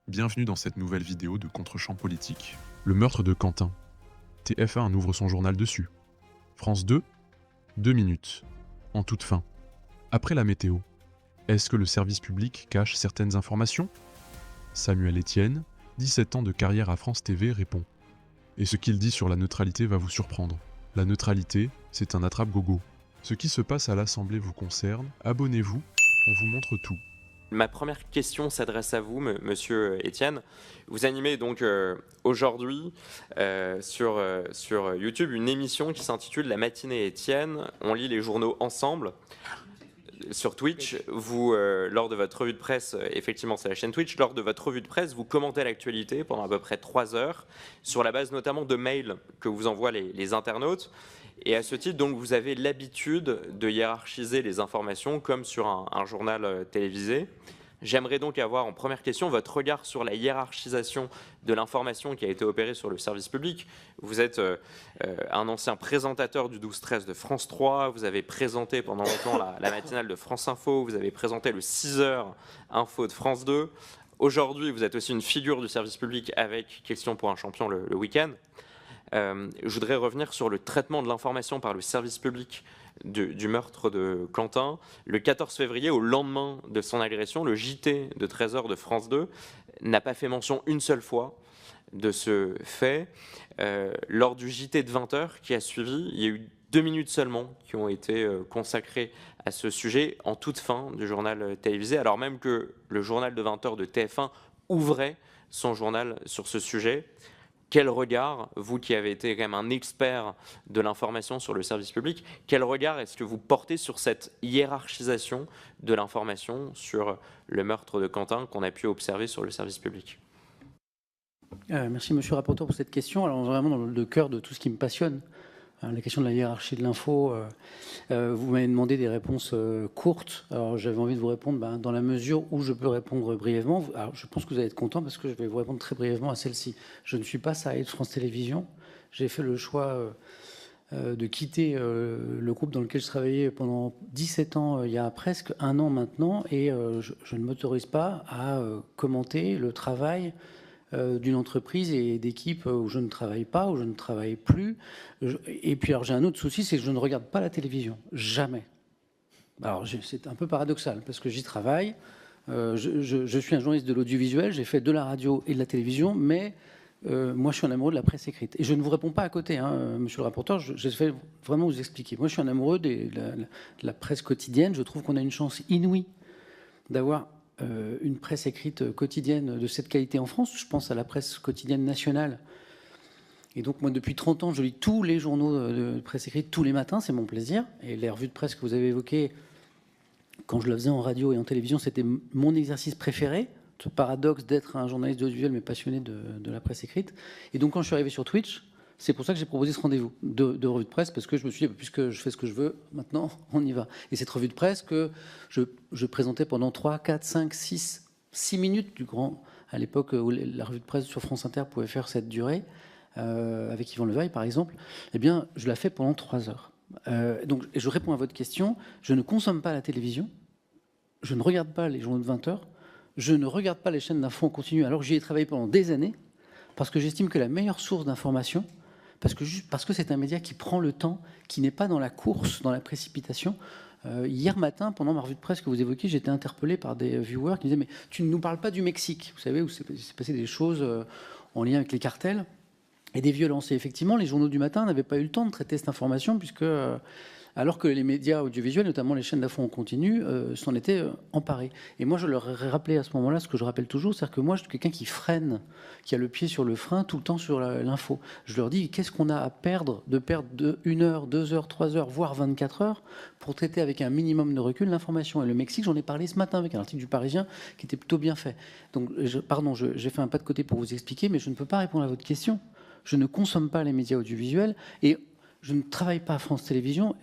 Bienvenue dans cette nouvelle vidéo de Contre-champ politique. Le meurtre de Quentin. TF1 ouvre son journal dessus. France 2, 2 minutes. En toute fin. Après la météo. Est-ce que le service public cache certaines informations? Samuel Etienne, 17 ans de carrière à France TV, répond. Et ce qu'il dit sur la neutralité va vous surprendre. La neutralité, c'est un attrape-gogo. Ce qui se passe à l'Assemblée vous concerne, abonnez-vous, on vous montre tout. Ma première question s'adresse à vous, monsieur Etienne. Vous animez donc aujourd'hui sur YouTube une émission qui s'intitule La matinée Etienne. On lit les journaux ensemble. Sur Twitch, vous, lors de votre revue de presse, effectivement c'est la chaîne Twitch, lors de votre revue de presse, vous commentez l'actualité pendant à peu près 3 heures, sur la base notamment de mails que vous envoient les internautes. Et à ce titre, donc, vous avez l'habitude de hiérarchiser les informations comme sur un journal télévisé. J'aimerais donc avoir en première question votre regard sur la hiérarchisation de l'information qui a été opérée sur le service public. Vous êtes un ancien présentateur du 12-13 de France 3, vous avez présenté pendant longtemps la matinale de France Info, vous avez présenté le 6h Info de France 2. Aujourd'hui, vous êtes aussi une figure du service public avec Question pour un champion le week-end. Je voudrais revenir sur le traitement de l'information par le service public du meurtre de Quentin. Le 14 février, au lendemain de son agression, le JT de 13h de France 2 n'a pas fait mention une seule fois de ce fait. Lors du JT de 20h qui a suivi, il y a eu 2 minutes seulement qui ont été consacrées à ce sujet en toute fin du journal télévisé, alors même que le journal de 20h de TF1 ouvrait son journal sur ce sujet. Quel regard, vous qui avez été quand même un expert de l'information sur le service public, quel regard est-ce que vous portez sur cette hiérarchisation de l'information sur le meurtre de Quentin qu'on a pu observer sur le service public? Merci Monsieur le rapporteur pour cette question. Alors vraiment dans le cœur de tout ce qui me passionne, la question de la hiérarchie de l'info. Vous m'avez demandé des réponses courtes. Alors j'avais envie de vous répondre dans la mesure où je peux répondre brièvement. Alors, je pense que vous allez être content parce que je vais vous répondre très brièvement à celle-ci. Je ne suis pas salarié de France Télévisions. J'ai fait le choix de quitter le groupe dans lequel je travaillais pendant 17 ans, il y a presque 1 an maintenant, et je ne m'autorise pas à commenter le travail d'une entreprise et d'équipes où je ne travaille pas, où je ne travaille plus. Et puis alors j'ai un autre souci, c'est que je ne regarde pas la télévision, jamais. Alors c'est un peu paradoxal parce que j'y travaille. Je suis un journaliste de l'audiovisuel, j'ai fait de la radio et de la télévision, mais moi je suis un amoureux de la presse écrite. Et je ne vous réponds pas à côté, monsieur le rapporteur, je vais vraiment vous expliquer. Moi je suis un amoureux de la presse quotidienne, je trouve qu'on a une chance inouïe d'avoir une presse écrite quotidienne de cette qualité en France. Je pense à la presse quotidienne nationale. Et donc, moi, depuis 30 ans, je lis tous les journaux de presse écrite tous les matins, c'est mon plaisir. Et les revues de presse que vous avez évoquées, quand je le faisais en radio et en télévision, c'était mon exercice préféré. Ce paradoxe d'être un journaliste audiovisuel, mais passionné de la presse écrite. Et donc, quand je suis arrivé sur Twitch, c'est pour ça que j'ai proposé ce rendez-vous de revue de presse, parce que je me suis dit, puisque je fais ce que je veux, maintenant, on y va. Et cette revue de presse que je présentais pendant 3, 4, 5, 6 minutes du grand, à l'époque où la revue de presse sur France Inter pouvait faire cette durée, avec Yvan Levaille, par exemple, eh bien, je la fais pendant 3 heures. Donc, je réponds à votre question. Je ne consomme pas la télévision. Je ne regarde pas les journaux de 20 heures. Je ne regarde pas les chaînes d'infos en continu, alors que j'y ai travaillé pendant des années, parce que j'estime que la meilleure source d'information, parce que c'est un média qui prend le temps, qui n'est pas dans la course, dans la précipitation. Hier matin, pendant ma revue de presse que vous évoquiez, j'étais interpellé par des viewers qui me disaient « Mais tu ne nous parles pas du Mexique ?» Vous savez, où s'est passé des choses en lien avec les cartels et des violences. Et effectivement, les journaux du matin n'avaient pas eu le temps de traiter cette information, puisque, alors que les médias audiovisuels, notamment les chaînes d'infos en continu, s'en étaient emparés. Et moi, je leur ai rappelé à ce moment-là ce que je rappelle toujours, c'est-à-dire que moi, je suis quelqu'un qui freine, qui a le pied sur le frein tout le temps sur l'info. Je leur dis, qu'est-ce qu'on a à perdre de perdre 1 heure, 2 heures, 3 heures, voire 24 heures pour traiter avec un minimum de recul l'information. Et le Mexique, j'en ai parlé ce matin avec un article du Parisien qui était plutôt bien fait. Donc, j'ai fait un pas de côté pour vous expliquer, mais je ne peux pas répondre à votre question. Je ne consomme pas les médias audiovisuels et je ne travaille pas à France Télévisions.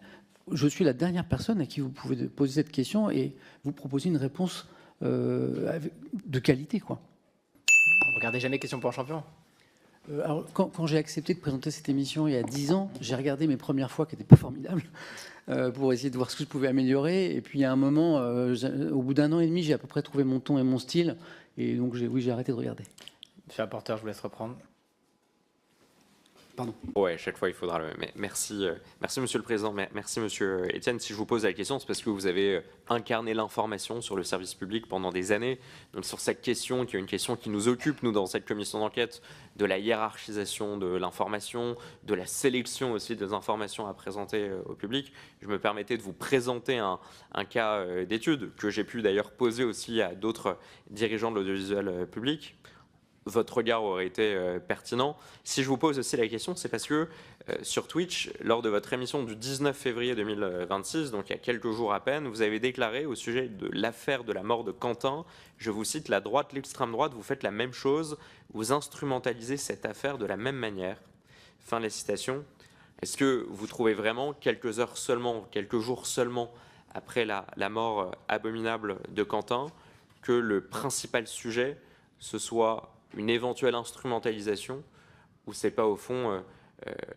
Je suis la dernière personne à qui vous pouvez poser cette question et vous proposer une réponse de qualité, quoi. Vous regardez jamais Question pour un champion? Alors, quand j'ai accepté de présenter cette émission il y a 10 ans, j'ai regardé mes premières fois qui n'étaient pas formidables pour essayer de voir ce que je pouvais améliorer. Et puis, il y a un moment, au bout d'1 an et demi, j'ai à peu près trouvé mon ton et mon style. Et donc, j'ai arrêté de regarder. Monsieur le rapporteur, je vous laisse reprendre. Pardon. Ouais, chaque fois il faudra le. Mais merci, merci Monsieur le Président, merci Monsieur Étienne. Si je vous pose la question, c'est parce que vous avez incarné l'information sur le service public pendant des années. Donc sur cette question, qui est une question qui nous occupe, nous, dans cette commission d'enquête, de la hiérarchisation de l'information, de la sélection aussi des informations à présenter au public, je me permettais de vous présenter un cas d'étude que j'ai pu d'ailleurs poser aussi à d'autres dirigeants de l'audiovisuel public. Votre regard aurait été pertinent. Si je vous pose aussi la question, c'est parce que sur Twitch, lors de votre émission du 19 février 2026, donc il y a quelques jours à peine, vous avez déclaré au sujet de l'affaire de la mort de Quentin, je vous cite, la droite, l'extrême droite, vous faites la même chose, vous instrumentalisez cette affaire de la même manière. Fin de la citation. Est-ce que vous trouvez vraiment, quelques heures seulement, quelques jours seulement après la mort abominable de Quentin, que le principal sujet, ce soit une éventuelle instrumentalisation, ou c'est pas au fond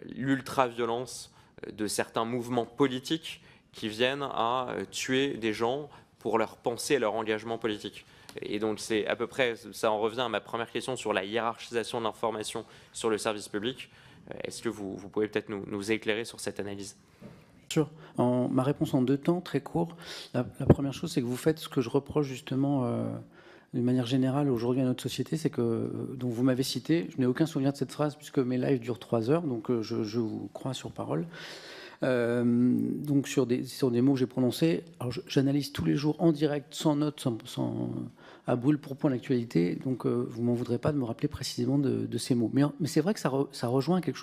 l'ultra-violence de certains mouvements politiques qui viennent à tuer des gens pour leur pensée et leur engagement politique. Et donc c'est à peu près, ça en revient à ma première question sur la hiérarchisation de l'information sur le service public. Est-ce que vous pouvez peut-être nous éclairer sur cette analyse ? Sûr. Ma réponse en 2 temps, très court. La première chose, c'est que vous faites ce que je reproche justement d'une manière générale aujourd'hui à notre société, c'est que, donc vous m'avez cité, je n'ai aucun souvenir de cette phrase puisque mes lives durent 3 heures, donc je vous crois sur parole. Donc sur des mots que j'ai prononcés, alors j'analyse tous les jours en direct, sans notes, sans à brûle pour point l'actualité, donc vous m'en voudrez pas de me rappeler précisément de ces mots. Mais c'est vrai que ça rejoint quelque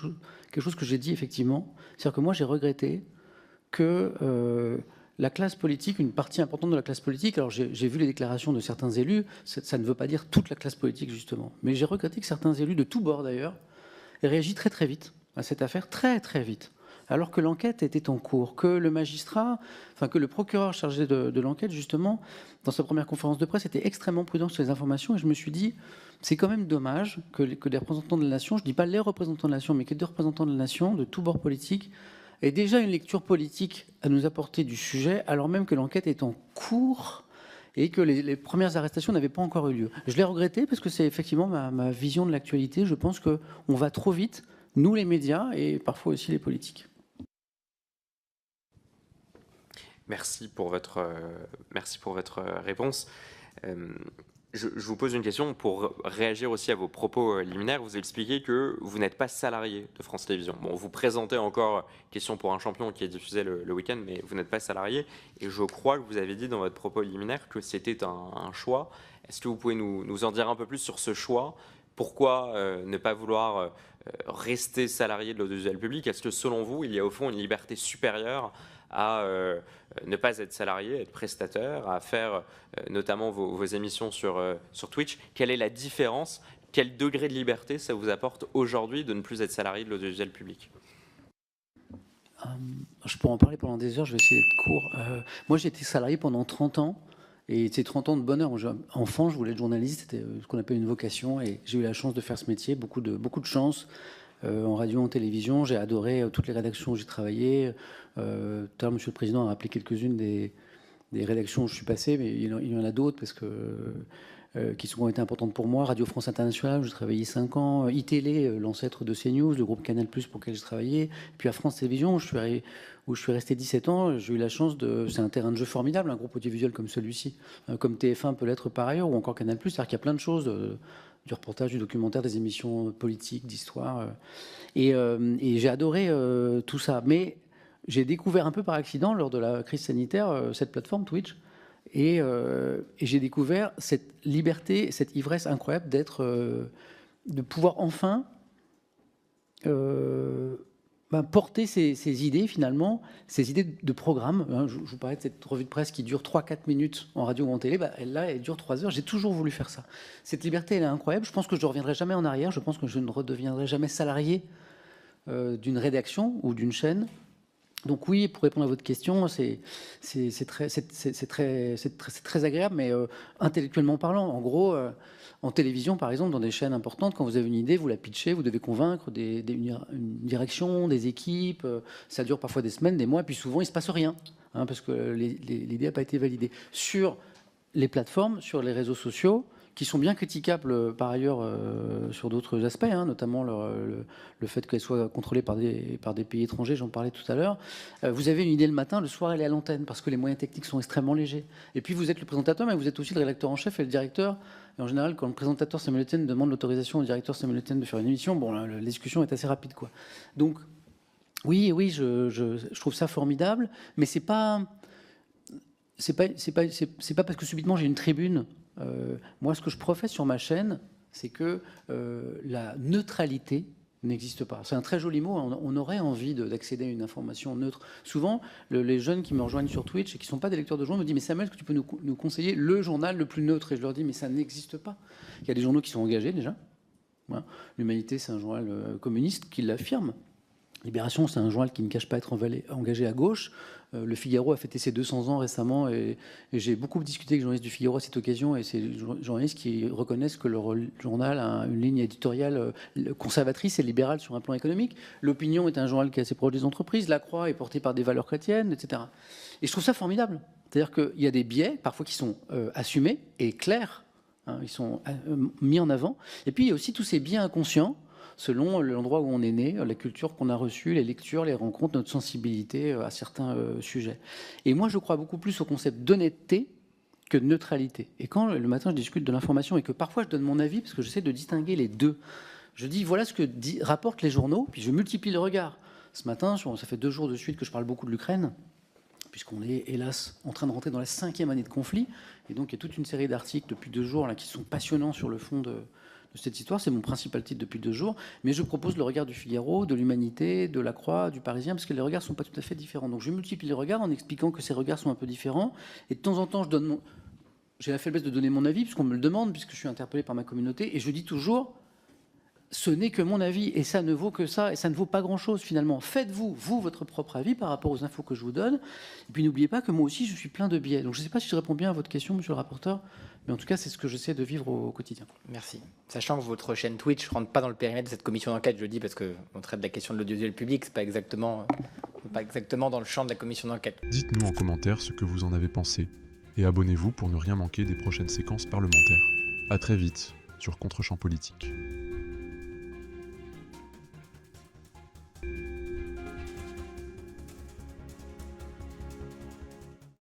chose que j'ai dit effectivement, c'est-à-dire que moi j'ai regretté que la classe politique, une partie importante de la classe politique, alors j'ai vu les déclarations de certains élus, ça ne veut pas dire toute la classe politique justement, mais j'ai regretté que certains élus de tous bords d'ailleurs aient réagi très très vite à cette affaire, très très vite, alors que l'enquête était en cours, que le magistrat, enfin que le procureur chargé de l'enquête justement, dans sa première conférence de presse, était extrêmement prudent sur les informations, et je me suis dit, c'est quand même dommage que des représentants de la nation, je ne dis pas les représentants de la nation, mais que des représentants de la nation, de tous bords politiques, et déjà une lecture politique à nous apporter du sujet, alors même que l'enquête est en cours et que les premières arrestations n'avaient pas encore eu lieu. Je l'ai regretté parce que c'est effectivement ma vision de l'actualité. Je pense qu'on va trop vite, nous les médias et parfois aussi les politiques. Merci pour votre réponse. Je vous pose une question pour réagir aussi à vos propos liminaires. Vous expliquez que vous n'êtes pas salarié de France Télévisions. Bon, vous présentez encore Question pour un champion qui est diffusé le week-end, mais vous n'êtes pas salarié. Et je crois que vous avez dit dans votre propos liminaire que c'était un choix. Est-ce que vous pouvez nous en dire un peu plus sur ce choix ? Pourquoi ne pas vouloir rester salarié de l'audiovisuel public ? Est-ce que selon vous, il y a au fond une liberté supérieure à ne pas être salarié, être prestataire, à faire notamment vos émissions sur Twitch? Quelle est la différence? Quel degré de liberté ça vous apporte aujourd'hui de ne plus être salarié de l'audiovisuel public? Je pourrais en parler pendant des heures, je vais essayer d'être court. Moi, j'ai été salarié pendant 30 ans, et c'est 30 ans de bonheur. Enfant, je voulais être journaliste, c'était ce qu'on appelle une vocation, et j'ai eu la chance de faire ce métier, beaucoup de chance. En radio, en télévision, j'ai adoré toutes les rédactions où j'ai travaillé. Tout à l'heure, Monsieur le Président a rappelé quelques-unes des rédactions où je suis passé, mais il y en a d'autres parce que qui ont été importantes pour moi. Radio France Internationale, où j'ai travaillé 5 ans. iTélé, l'ancêtre de CNews, le groupe Canal+, pour lequel j'ai travaillé. Puis à France Télévisions, où je suis resté 17 ans. J'ai eu la chance c'est un terrain de jeu formidable, un groupe audiovisuel comme celui-ci, comme TF1 peut l'être par ailleurs, ou encore Canal+. C'est-à-dire qu'il y a plein de choses, du reportage, du documentaire, des émissions politiques, d'histoire. Et j'ai adoré tout ça. Mais j'ai découvert un peu par accident, lors de la crise sanitaire, cette plateforme Twitch. Et j'ai découvert cette liberté, cette ivresse incroyable de pouvoir enfin porter ces idées, finalement, ces idées de programme. Je vous parlais de cette revue de presse qui dure 3-4 minutes en radio ou en télé. Elle dure 3 heures. J'ai toujours voulu faire ça. Cette liberté, elle est incroyable. Je pense que je ne reviendrai jamais en arrière. Je pense que je ne redeviendrai jamais salarié d'une rédaction ou d'une chaîne. Donc oui, pour répondre à votre question, c'est très agréable, mais intellectuellement parlant, en gros, en télévision, par exemple, dans des chaînes importantes, quand vous avez une idée, vous la pitchez, vous devez convaincre une direction, des équipes, ça dure parfois des semaines, des mois, et puis souvent, il ne se passe rien, parce que l'idée n'a pas été validée. Sur les plateformes, sur les réseaux sociaux, qui sont bien critiquables par ailleurs sur d'autres aspects, notamment le fait qu'elles soient contrôlées par des pays étrangers, j'en parlais tout à l'heure. Vous avez une idée le matin, le soir elle est à l'antenne, parce que les moyens techniques sont extrêmement légers. Et puis vous êtes le présentateur, mais vous êtes aussi le rédacteur en chef et le directeur. Et en général, quand le présentateur Samuel Etienne demande l'autorisation au directeur Samuel Etienne de faire une émission, la discussion est assez rapide, quoi. Donc, oui, je trouve ça formidable, mais c'est pas parce que subitement j'ai une tribune. Moi, ce que je professe sur ma chaîne, c'est que la neutralité n'existe pas. C'est un très joli mot. On aurait envie d'accéder à une information neutre. Souvent, les jeunes qui me rejoignent sur Twitch et qui ne sont pas des lecteurs de journaux me disent « Mais Samuel, est-ce que tu peux nous conseiller le journal le plus neutre ?» Et je leur dis « Mais ça n'existe pas. » Il y a des journaux qui sont engagés déjà. Voilà. L'Humanité, c'est un journal communiste qui l'affirme. Libération, c'est un journal qui ne cache pas être engagé à gauche. Le Figaro a fêté ses 200 ans récemment et j'ai beaucoup discuté avec les journalistes du Figaro à cette occasion et c'est les journalistes qui reconnaissent que leur journal a une ligne éditoriale conservatrice et libérale sur un plan économique. L'Opinion est un journal qui est assez proche des entreprises. La Croix est portée par des valeurs chrétiennes, etc. Et je trouve ça formidable. C'est-à-dire qu'il y a des biais, parfois qui sont assumés et clairs. Ils sont mis en avant. Et puis il y a aussi tous ces biais inconscients selon l'endroit où on est né, la culture qu'on a reçue, les lectures, les rencontres, notre sensibilité à certains sujets. Et moi, je crois beaucoup plus au concept d'honnêteté que de neutralité. Et quand le matin, je discute de l'information et que parfois je donne mon avis, parce que j'essaie de distinguer les deux, je dis voilà ce que rapportent les journaux, puis je multiplie le regard. Ce matin, ça fait 2 jours de suite que je parle beaucoup de l'Ukraine, puisqu'on est, hélas, en train de rentrer dans la 5e année de conflit. Et donc, il y a toute une série d'articles depuis 2 jours là, qui sont passionnants sur le fond de cette histoire. C'est mon principal titre depuis 2 jours. Mais je propose le regard du Figaro, de l'Humanité, de la Croix, du Parisien, parce que les regards ne sont pas tout à fait différents. Donc je multiplie les regards en expliquant que ces regards sont un peu différents. Et de temps en temps, j'ai la faiblesse de donner mon avis, puisqu'on me le demande, puisque je suis interpellé par ma communauté. Et je dis toujours, ce n'est que mon avis, et ça ne vaut que ça, et ça ne vaut pas grand-chose finalement. Faites-vous, votre propre avis par rapport aux infos que je vous donne. Et puis n'oubliez pas que moi aussi, je suis plein de biais. Donc je ne sais pas si je réponds bien à votre question, monsieur le rapporteur, mais en tout cas, c'est ce que j'essaie de vivre au quotidien. Merci. Sachant que votre chaîne Twitch ne rentre pas dans le périmètre de cette commission d'enquête, je le dis parce qu'on traite de la question de l'audiovisuel public, c'est pas exactement dans le champ de la commission d'enquête. Dites-nous en commentaire ce que vous en avez pensé, et abonnez-vous pour ne rien manquer des prochaines séquences parlementaires. À très vite sur Contre-champ politique.